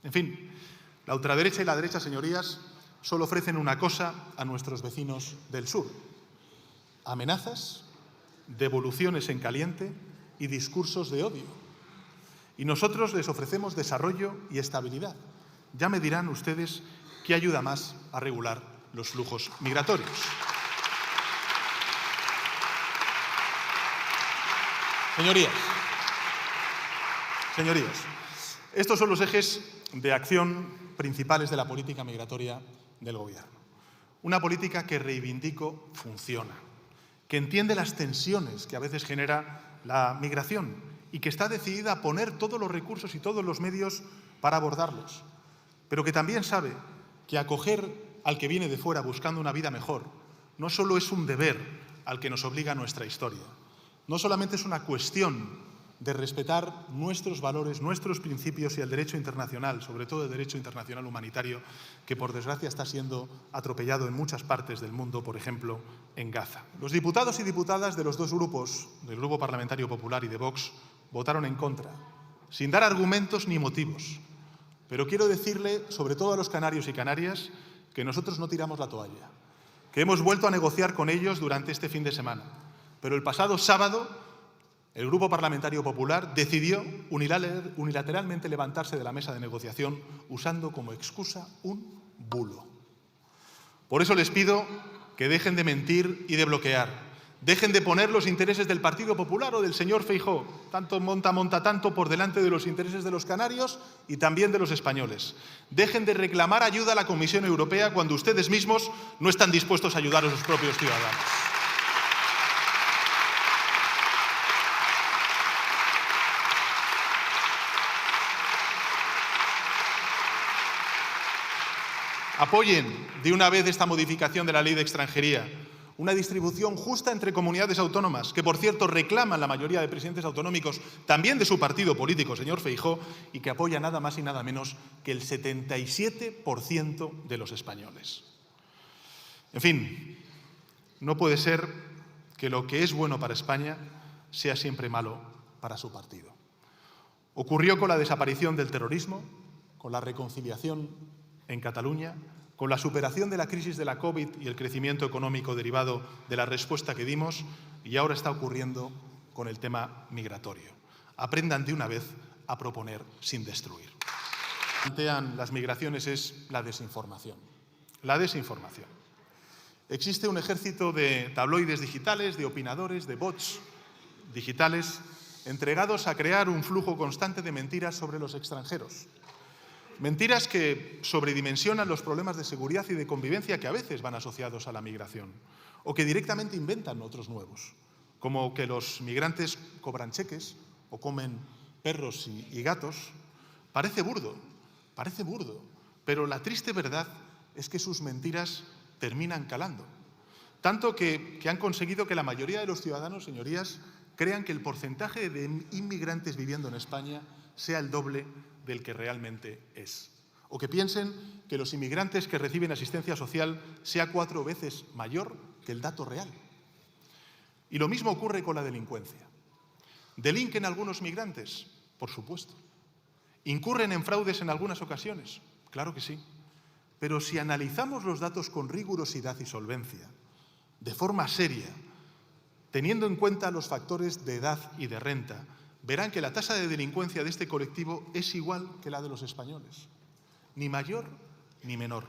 En fin, la ultraderecha y la derecha, señorías, solo ofrecen una cosa a nuestros vecinos del sur: amenazas, devoluciones en caliente y discursos de odio. Y nosotros les ofrecemos desarrollo y estabilidad. Ya me dirán ustedes qué ayuda más a regular los flujos migratorios. Señorías, estos son los ejes de acción principales de la política migratoria del Gobierno. Una política que reivindico funciona, que entiende las tensiones que a veces genera la migración y que está decidida a poner todos los recursos y todos los medios para abordarlos, pero que también sabe que acoger al que viene de fuera buscando una vida mejor no solo es un deber al que nos obliga nuestra historia, no solamente es una cuestión de respetar nuestros valores, nuestros principios y el derecho internacional, sobre todo el derecho internacional humanitario, que por desgracia está siendo atropellado en muchas partes del mundo, por ejemplo, en Gaza. Los diputados y diputadas de los dos grupos, del Grupo Parlamentario Popular y de Vox, votaron en contra, sin dar argumentos ni motivos. Pero quiero decirle, sobre todo a los canarios y canarias, que nosotros no tiramos la toalla, que hemos vuelto a negociar con ellos durante este fin de semana. Pero el pasado sábado, el Grupo Parlamentario Popular decidió unilateralmente levantarse de la mesa de negociación usando como excusa un bulo. Por eso les pido que dejen de mentir y de bloquear. Dejen de poner los intereses del Partido Popular o del señor Feijóo, tanto monta tanto, por delante de los intereses de los canarios y también de los españoles. Dejen de reclamar ayuda a la Comisión Europea cuando ustedes mismos no están dispuestos a ayudar a sus propios ciudadanos. Apoyen de una vez esta modificación de la Ley de Extranjería, una distribución justa entre comunidades autónomas, que por cierto reclaman la mayoría de presidentes autonómicos, también de su partido político, señor Feijóo, y que apoya nada más y nada menos que el 77% de los españoles. En fin, no puede ser que lo que es bueno para España sea siempre malo para su partido. Ocurrió con la desaparición del terrorismo, con la reconciliación en Cataluña, con la superación de la crisis de la COVID y el crecimiento económico derivado de la respuesta que dimos, y ahora está ocurriendo con el tema migratorio. Aprendan de una vez a proponer sin destruir. Lo que plantean las migraciones es la desinformación. La desinformación. Existe un ejército de tabloides digitales, de opinadores, de bots digitales, entregados a crear un flujo constante de mentiras sobre los extranjeros. Mentiras que sobredimensionan los problemas de seguridad y de convivencia que a veces van asociados a la migración, o que directamente inventan otros nuevos, como que los migrantes cobran cheques o comen perros y gatos. Parece burdo, pero la triste verdad es que sus mentiras terminan calando. Tanto que han conseguido que la mayoría de los ciudadanos, señorías, crean que el porcentaje de inmigrantes viviendo en España sea el doble del que realmente es. O que piensen que los inmigrantes que reciben asistencia social sea 4 veces mayor que el dato real. Y lo mismo ocurre con la delincuencia. ¿Delinquen algunos migrantes? Por supuesto. ¿Incurren en fraudes en algunas ocasiones? Claro que sí. Pero si analizamos los datos con rigurosidad y solvencia, de forma seria, teniendo en cuenta los factores de edad y de renta, verán que la tasa de delincuencia de este colectivo es igual que la de los españoles, ni mayor ni menor.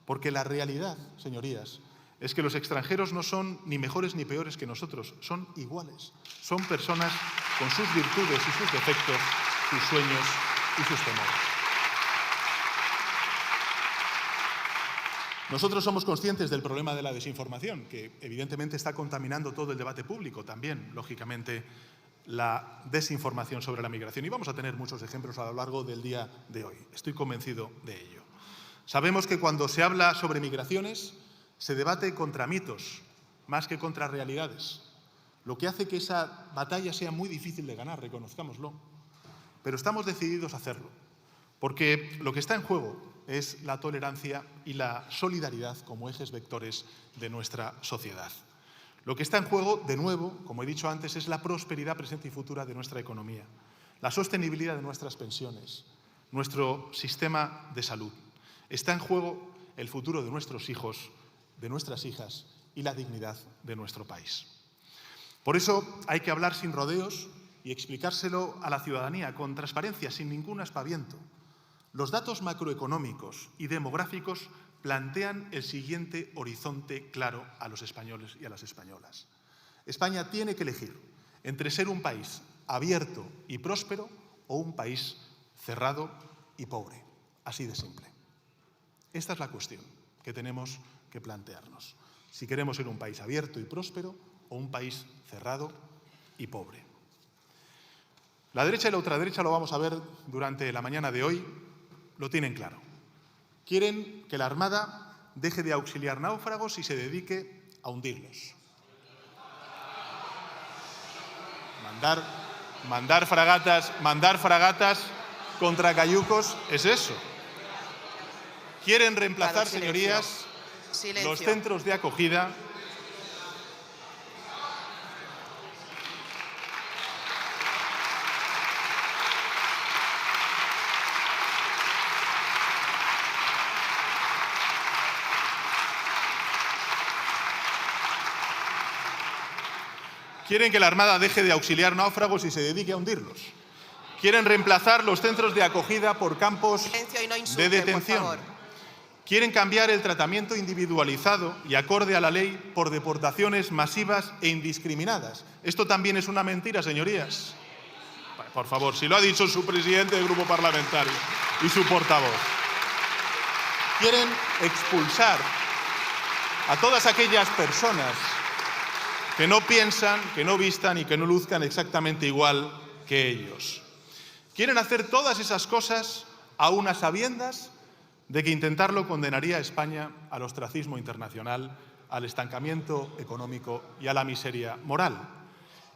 Porque la realidad, señorías, es que los extranjeros no son ni mejores ni peores que nosotros, son iguales. Son personas con sus virtudes y sus defectos, sus sueños y sus temores. Nosotros somos conscientes del problema de la desinformación, que evidentemente está contaminando todo el debate público, también, lógicamente, la desinformación sobre la migración. Y vamos a tener muchos ejemplos a lo largo del día de hoy. Estoy convencido de ello. Sabemos que cuando se habla sobre migraciones se debate contra mitos más que contra realidades, lo que hace que esa batalla sea muy difícil de ganar, reconozcámoslo. Pero estamos decididos a hacerlo, porque lo que está en juego es la tolerancia y la solidaridad como ejes vectores de nuestra sociedad. Lo que está en juego, de nuevo, como he dicho antes, es la prosperidad presente y futura de nuestra economía, la sostenibilidad de nuestras pensiones, nuestro sistema de salud. Está en juego el futuro de nuestros hijos, de nuestras hijas y la dignidad de nuestro país. Por eso hay que hablar sin rodeos y explicárselo a la ciudadanía con transparencia, sin ningún aspaviento. Los datos macroeconómicos y demográficos plantean el siguiente horizonte claro a los españoles y a las españolas. España tiene que elegir entre ser un país abierto y próspero o un país cerrado y pobre. Así de simple. Esta es la cuestión que tenemos que plantearnos. Si queremos ser un país abierto y próspero o un país cerrado y pobre. La derecha y la ultraderecha, lo vamos a ver durante la mañana de hoy, lo tienen claro. Quieren que la Armada deje de auxiliar náufragos y se dedique a hundirlos. Mandar fragatas contra cayucos es eso. Quieren reemplazar, Claro, señorías, silencio. los centros de acogida . Quieren que la Armada deje de auxiliar náufragos y se dedique a hundirlos. Quieren reemplazar los centros de acogida por campos de detención. Quieren cambiar el tratamiento individualizado y acorde a la ley por deportaciones masivas e indiscriminadas. Esto también es una mentira, señorías. Por favor, si lo ha dicho su presidente del grupo parlamentario y su portavoz. Quieren expulsar a todas aquellas personas que no piensan, que no vistan y que no luzcan exactamente igual que ellos. Quieren hacer todas esas cosas a unas sabiendas de que intentarlo condenaría a España al ostracismo internacional, al estancamiento económico y a la miseria moral.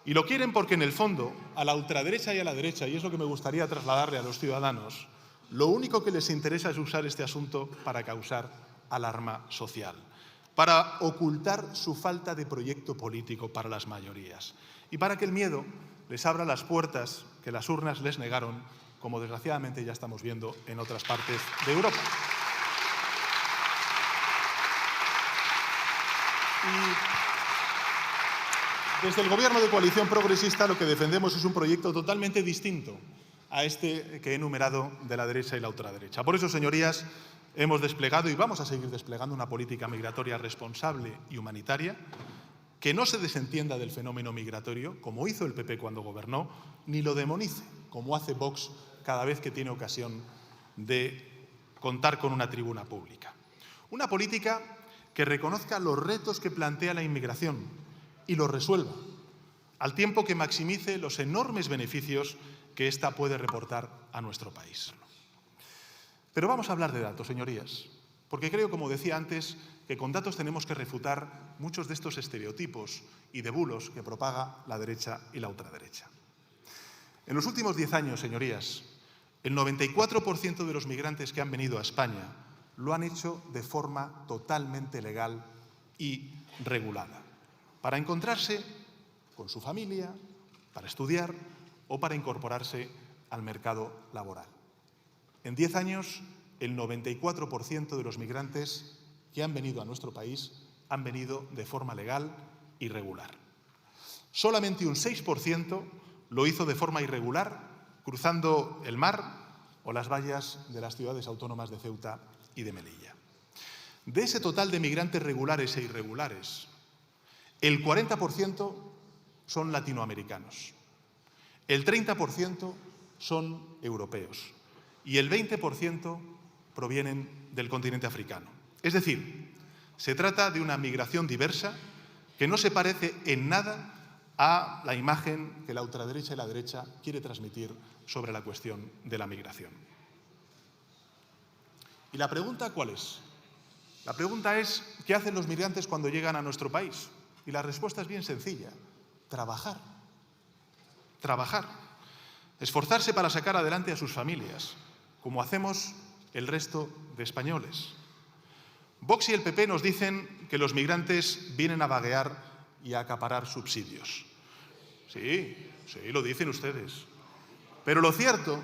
Y lo quieren porque, en el fondo, a la ultraderecha y a la derecha, y es lo que me gustaría trasladarle a los ciudadanos, lo único que les interesa es usar este asunto para causar alarma social, para ocultar su falta de proyecto político para las mayorías y para que el miedo les abra las puertas que las urnas les negaron, como desgraciadamente ya estamos viendo en otras partes de Europa. Y desde el Gobierno de coalición progresista lo que defendemos es un proyecto totalmente distinto a este que he enumerado de la derecha y la ultraderecha. Por eso, señorías, hemos desplegado y vamos a seguir desplegando una política migratoria responsable y humanitaria que no se desentienda del fenómeno migratorio, como hizo el PP cuando gobernó, ni lo demonice, como hace Vox cada vez que tiene ocasión de contar con una tribuna pública. Una política que reconozca los retos que plantea la inmigración y los resuelva, al tiempo que maximice los enormes beneficios que ésta puede reportar a nuestro país. Pero vamos a hablar de datos, señorías, porque creo, como decía antes, que con datos tenemos que refutar muchos de estos estereotipos y de bulos que propaga la derecha y la ultraderecha. En los últimos 10 años, señorías, el 94% de los migrantes que han venido a España lo han hecho de forma totalmente legal y regulada, para encontrarse con su familia, para estudiar o para incorporarse al mercado laboral. En 10 años, el 94% de los migrantes que han venido a nuestro país han venido de forma legal y regular. Solamente un 6% lo hizo de forma irregular, cruzando el mar o las vallas de las ciudades autónomas de Ceuta y de Melilla. De ese total de migrantes regulares e irregulares, el 40% son latinoamericanos, el 30% son europeos y el 20% provienen del continente africano. Es decir, se trata de una migración diversa que no se parece en nada a la imagen que la ultraderecha y la derecha quiere transmitir sobre la cuestión de la migración. ¿Y la pregunta cuál es? La pregunta es, ¿qué hacen los migrantes cuando llegan a nuestro país? Y la respuesta es bien sencilla: trabajar. Trabajar. Esforzarse para sacar adelante a sus familias, como hacemos el resto de españoles. Vox y el PP nos dicen que los migrantes vienen a vaguear y a acaparar subsidios. Sí, lo dicen ustedes. Pero lo cierto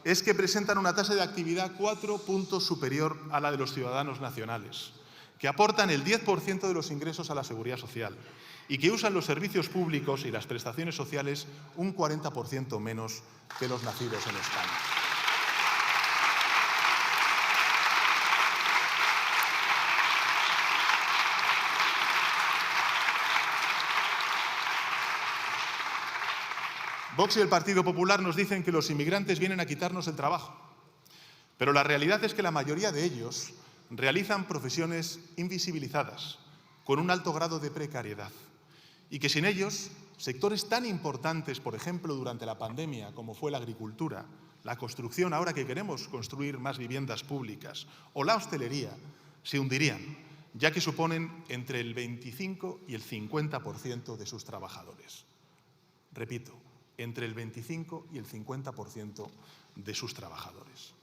es que presentan una tasa de actividad 4 puntos superior a la de los ciudadanos nacionales, que aportan el 10% de los ingresos a la seguridad social y que usan los servicios públicos y las prestaciones sociales un 40% menos que los nacidos en España. Vox y el Partido Popular nos dicen que los inmigrantes vienen a quitarnos el trabajo, pero la realidad es que la mayoría de ellos realizan profesiones invisibilizadas, con un alto grado de precariedad, y que sin ellos, sectores tan importantes, por ejemplo, durante la pandemia, como fue la agricultura, la construcción, ahora que queremos construir más viviendas públicas, o la hostelería, se hundirían, ya que suponen entre el 25 y el 50% de sus trabajadores. Repito, entre el 25 y el 50% de sus trabajadores.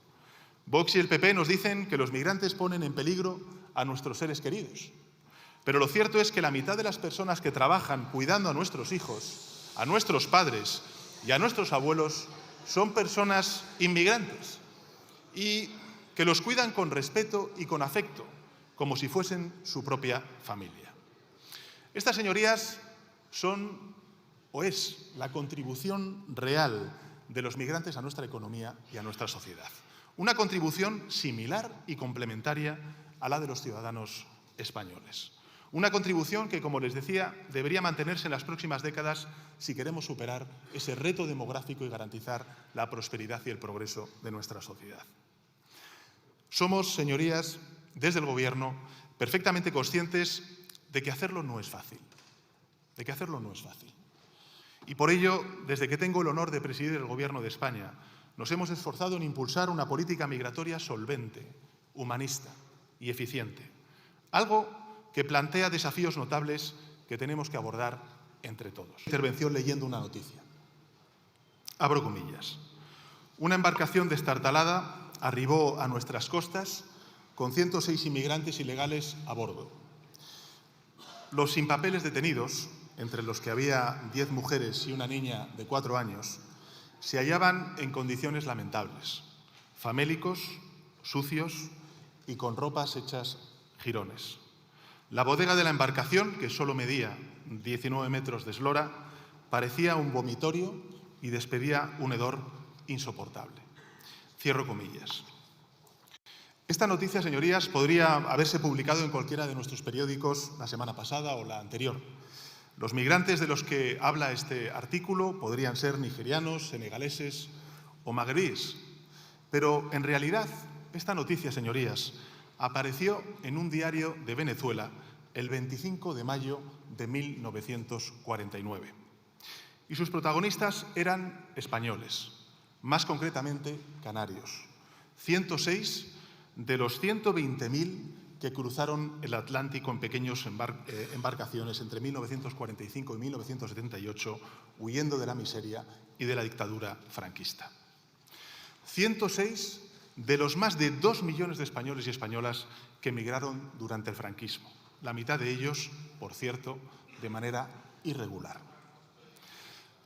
Vox y el PP nos dicen que los migrantes ponen en peligro a nuestros seres queridos. Pero lo cierto es que la mitad de las personas que trabajan cuidando a nuestros hijos, a nuestros padres y a nuestros abuelos son personas inmigrantes y que los cuidan con respeto y con afecto, como si fuesen su propia familia. Estas, señorías, son o es la contribución real de los migrantes a nuestra economía y a nuestra sociedad. Una contribución similar y complementaria a la de los ciudadanos españoles. Una contribución que, como les decía, debería mantenerse en las próximas décadas si queremos superar ese reto demográfico y garantizar la prosperidad y el progreso de nuestra sociedad. Somos, señorías, desde el Gobierno, perfectamente conscientes de que hacerlo no es fácil. Y por ello, desde que tengo el honor de presidir el Gobierno de España, nos hemos esforzado en impulsar una política migratoria solvente, humanista y eficiente. Algo que plantea desafíos notables que tenemos que abordar entre todos. Intervención leyendo una noticia. Abro comillas. Una embarcación destartalada arribó a nuestras costas con 106 inmigrantes ilegales a bordo. Los sin papeles detenidos, entre los que había 10 mujeres y una niña de 4 años, se hallaban en condiciones lamentables, famélicos, sucios y con ropas hechas jirones. La bodega de la embarcación, que solo medía 19 metros de eslora, parecía un vomitorio y despedía un hedor insoportable. Cierro comillas. Esta noticia, señorías, podría haberse publicado en cualquiera de nuestros periódicos la semana pasada o la anterior. Los migrantes de los que habla este artículo podrían ser nigerianos, senegaleses o magrebíes. Pero, en realidad, esta noticia, señorías, apareció en un diario de Venezuela el 25 de mayo de 1949. Y sus protagonistas eran españoles, más concretamente canarios. 106 de los 120.000 que cruzaron el Atlántico en pequeñas embarcaciones entre 1945 y 1978, huyendo de la miseria y de la dictadura franquista. 106 de los más de 2 millones de españoles y españolas que emigraron durante el franquismo. La mitad de ellos, por cierto, de manera irregular.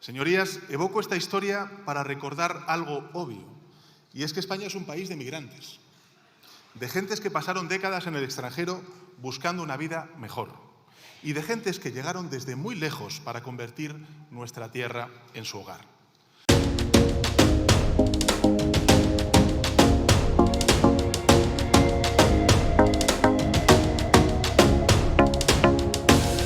Señorías, evoco esta historia para recordar algo obvio, y es que España es un país de migrantes, de gentes que pasaron décadas en el extranjero buscando una vida mejor y de gentes que llegaron desde muy lejos para convertir nuestra tierra en su hogar.